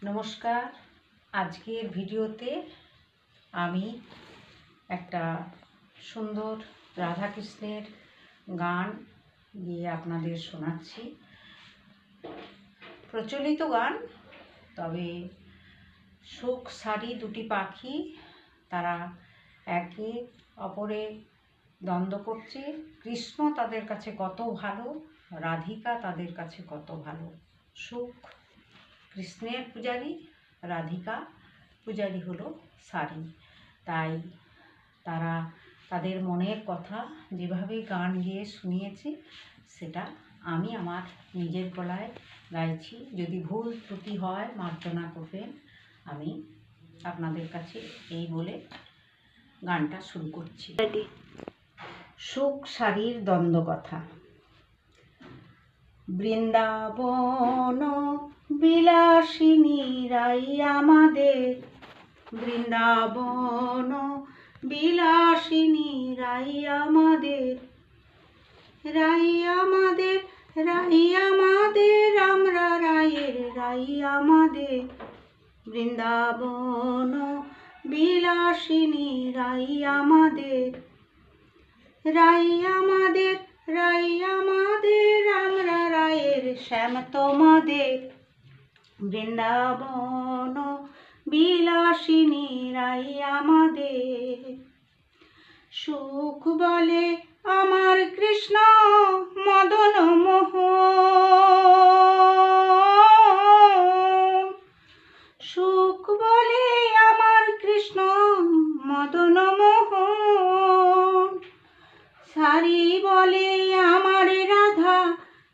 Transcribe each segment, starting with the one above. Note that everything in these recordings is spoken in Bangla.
নমস্কার। আজকের ভিডিওতে আমি একটা সুন্দর রাধাকৃষ্ণের গান গিয়ে আপনাদের শোনাচ্ছি। প্রচলিত গান, তবে সুখ সারি দুটি পাখি, তারা একে অপরে দ্বন্দ্ব করছে। কৃষ্ণ তাদের কাছে কত ভালো, রাধিকা তাদের কাছে কত ভালো। সুখ কৃষ্ণের পূজারী, রাধিকা পূজারী হলো সারি। তাই তারা তাদের মনের কথা যেভাবে গান গেয়ে শুনিয়েছে, সেটা আমি আমার নিজের গলায় গাইছি। যদি ভুল ত্রুটি হয় মার্জনা করবেন। আমি আপনাদের কাছে এই বলে গানটা শুরু করছি। সুখ সারির দ্বন্দ্ব কথা। বৃন্দাবন বিলাসিনী রাই আমাদের, বৃন্দাবন বিলাসিনী রাই আমাদের, রাই আমাদের, রাই আমাদের, আমরা রায়ের রাই আমাদের। বৃন্দাবন বিলাসিনী রাই আমাদের, রাই আমাদের, রাই আমাদের, আমরা রায়ের শ্যাম তোমাদের। বৃন্দাবন বিলাসিনী রাই আমাদের। সুখ বলে আমার কৃষ্ণ মদন মোহন, সুখ বলে আমার কৃষ্ণ মদন মোহন। সারি বলে আমার রাধা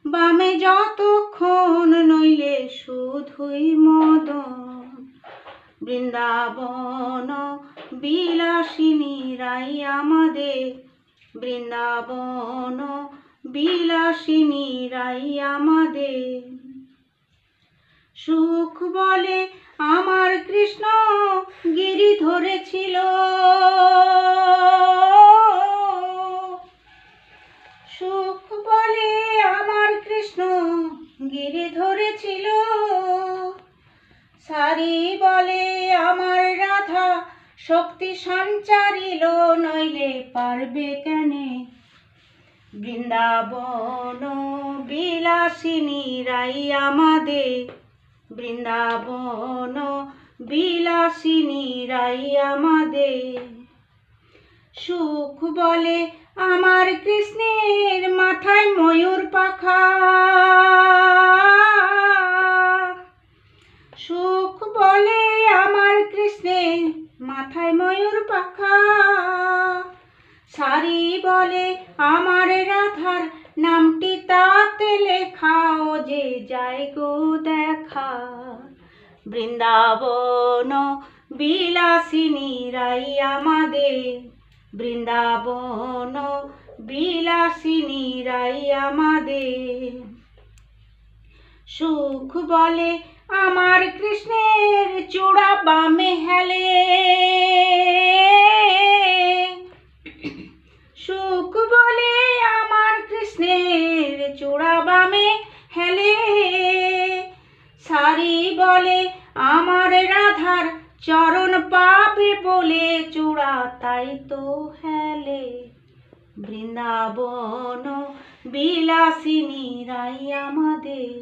বামে যতক্ষণ, নইলে শুধুই মদন। বৃন্দাবন বিলাসিনী রাই আমাদের, বৃন্দাবন বিলাসিনী রাই আমাদের। সুখ বলে আমার কৃষ্ণ গিরি ধরেছিল, সুখ বলে আমার কৃষ্ণ গিরি ধরেছিল। সারি বলে আমার রাধা শক্তি সঞ্চারিল, নইলে পারবে কেনে। বৃন্দাবন বিলাসিনী রাই আমাদের, বৃন্দাবন বিলাসিনী রাই আমাদের। সুখ বলে আমার কৃষ্ণের মাথায় ময়ূর পাখা, সুখ বলে আমার কৃষ্ণের মাথায় ময়ূর পাখা। সারি বলে আমার রাধার নামটি তাতে লেখাও, যে যায় গো দেখা। বৃন্দাবন বিলাসিনী রাই আমাদের, বৃন্দাবন বিলাসিনী রাই আমাদের। সুখ বলে আমার কৃষ্ণের চূড়া বামে হেলে, সুখ বলে আমার কৃষ্ণের চূড়া বামে হেলে। সারি বলে আমার রাধার চরণ পাবে বলে, চূড়া তাই তো হেলে। বৃন্দাবন বিলাসিনী রাই আমাদের,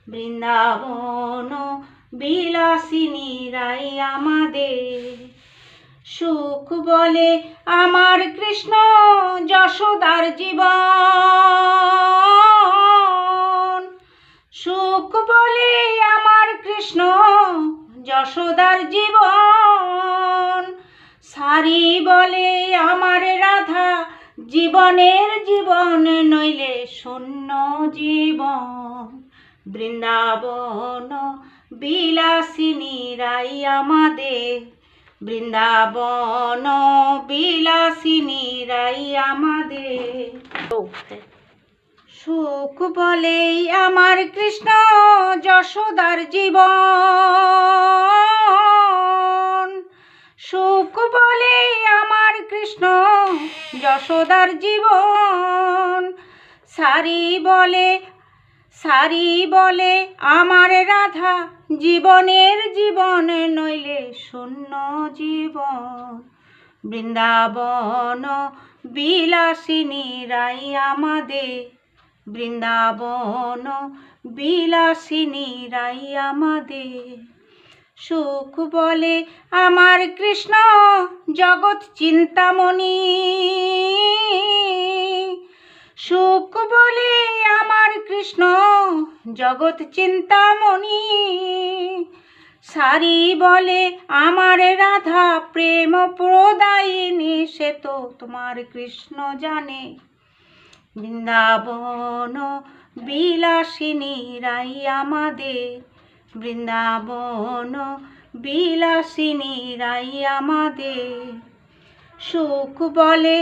বৃন্দাবন বিলাসিনী রাই আমাদের। সুখ বলে আমার কৃষ্ণ যশোদার জীবন, সুখ বলে আমার কৃষ্ণ যশোদার জীবন। সারি বলে আমার রাধা জীবনের জীবন, নইলে শূন্য জীবন। বৃন্দাবন বিলাসিনী রাই আমাদের, বৃন্দাবন বিলাসিনী রাই আমাদের। সুখ বলে আমার কৃষ্ণ যশোদার জীবন, সুখ বলে আমার কৃষ্ণ যশোদার জীবন। সারি বলে সারি বলে আমার রাধা জীবনের জীবন নইলে শূন্য জীবন। বৃন্দাবন বিলাসিনী রাই আমাদের, বৃন্দাবন বিলাসিনী রাই আমাদের। সুখ বলে আমার কৃষ্ণ জগৎ চিন্তামণি, সুখ বলে আমার কৃষ্ণ জগৎ চিন্তামণি। সারি বলে আমার রাধা প্রেম প্রদায়িনী, সে তো তোমার কৃষ্ণ জানে। বৃন্দাবন বিলাসিনী রাই আমাদের, বৃন্দাবন বিলাসিনী রাই আমাদের। সুখ বলে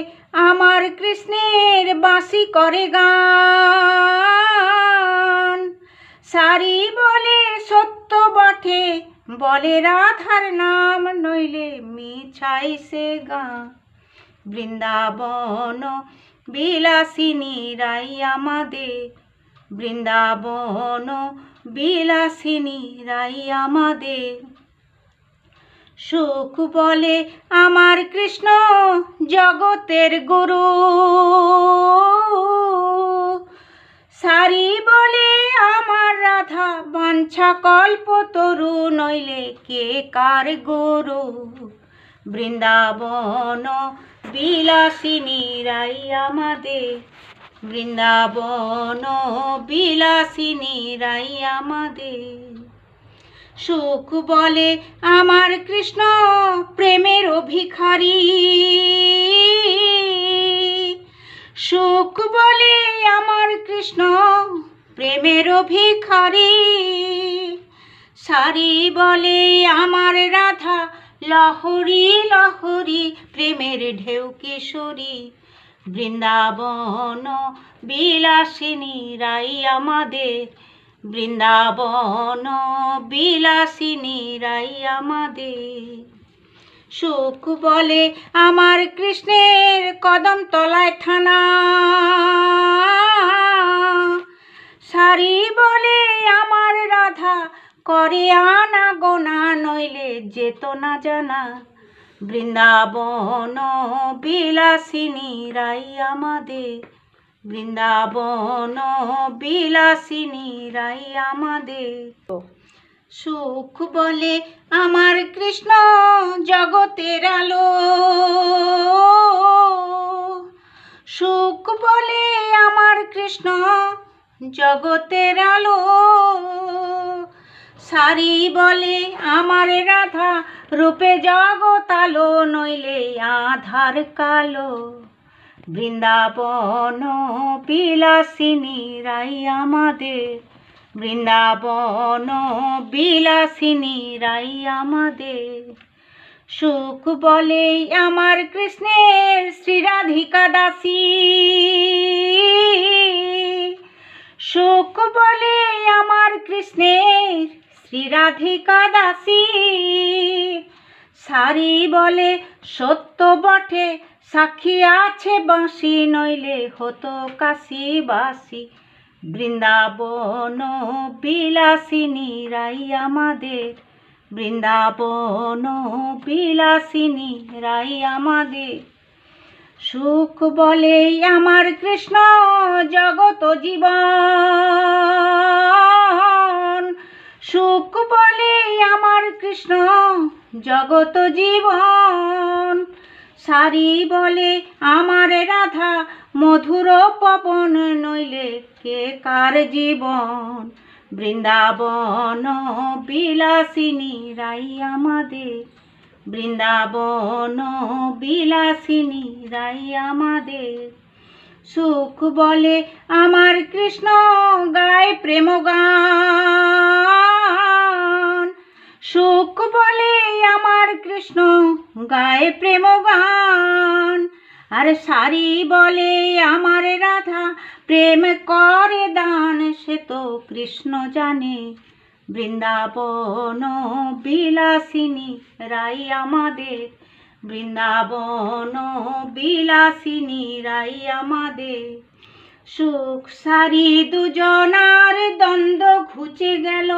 আমার কৃষ্ণের বাঁশি করে গান, সারি বলে সত্য বটে বলে রাধার নাম, নইলে মিছাই সে গান। বৃন্দাবন বিলাসিনী রাই আমাদের, বৃন্দাবন বিলাসিনী রাই আমাদের। সুখ বলে আমার কৃষ্ণ জগতের গুরু, সারি বলে আমার রাধা বাঞ্ছা কল্পতরু, নইলে কে কার গুরু। বৃন্দাবন বিলাসিনী রাই আমাদের, বৃন্দাবন বিলাসিনী রাই আমাদের। সুখ বলে আমার কৃষ্ণ প্রেমের ভিখারি, সুখ বলে আমার কৃষ্ণ প্রেমের ভিখারি। সারি বলে আমার রাধা লহরী লহরী প্রেমের ঢেউ কিশোরী। বৃন্দাবন বিলাসিনী রাই আমাদের, বৃন্দাবন বিলাসিনী রাই আমাদের। সুখ বলে আমার কৃষ্ণের কদম তলায় ঠানা, সারি বলে আমার রাধা করে আনা গোনা, নইলে যেত না জানা। বৃন্দাবন বিলাসিনী রাই আমাদের, বৃন্দাবন বিলাসিনী রাই আমাদের। সুখ বলে আমার কৃষ্ণ জগতের আলো, সুখ বলে আমার কৃষ্ণ জগতের আলো। সারি বলে আমার রাধা রূপে জগৎ আলো, নইলে আধার কালো। বৃন্দাবন বিলাসিনী রাই আমাদের, বৃন্দাবন বিলাসিনী রাই আমাদের। সুখ বলে আমার কৃষ্ণের শ্রীরাধিকা দাসী, সুখ বলে আমার কৃষ্ণের শ্রীরাধিকা দাসী। সারি বলে সত্য বটে সাক্ষী আছে বাঁশি, নইলে হতো কাশীবাসী। বৃন্দাবন বিলাসিনী রাই আমাদের, বৃন্দাবন বিলাসিনী রাই আমাদের। সুখ বলে আমার কৃষ্ণ জগত জীবন, সুখ বলে আমার কৃষ্ণ জগত জীবন। সারি বলে আমার রাধা মধুর পবন, নইলে কে কার জীবন। বৃন্দাবন বিলাসিনী রাই আমাদের, বৃন্দাবন বিলাসিনী রাই আমাদের। সুখ বলে আমার কৃষ্ণ গায় প্রেম গান, সুখ বলে আমার কৃষ্ণ গায় প্রেম গান। আর সারি বলে আমার রাধা প্রেম করে দান, সে তো কৃষ্ণ জানে। বৃন্দাবন বিলাসিনী রাই আমাদের, বৃন্দাবন বিলাসিনী রাই আমাদের। সুখ সারি দুজনার দ্বন্দ্ব ঘুচে গেল,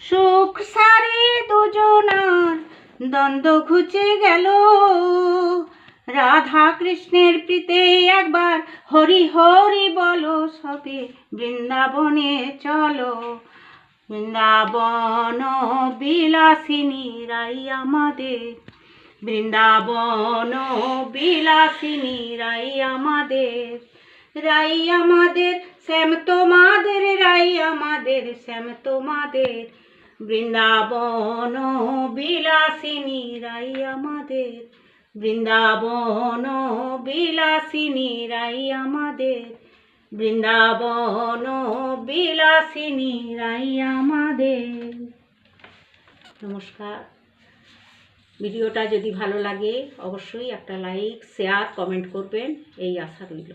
সুখ সারি দুজনার দ্বন্দ্ব ঘুচে গেল। রাধা কৃষ্ণের প্রীতে একবার হরি হরি বলো, সবে বৃন্দাবনে চলো। বৃন্দাবন বিলাসিনী রাই আমাদের, বৃন্দাবন বিলাসিনী রাই আমাদের, রাই আমাদের শ্যাম তোমাদের, রাই আমাদের শ্যাম তোমাদের। বৃন্দাবন বিলাসিনী রাই আমাদের, বৃন্দাবন বিলাসিনী রাই আমাদের, বৃন্দাবন বিলাসিনী রাই আমাদের। নমস্কার। ভিডিওটা যদি ভালো লাগে অবশ্যই একটা লাইক, শেয়ার, কমেন্ট করবেন, এই আশা রইল।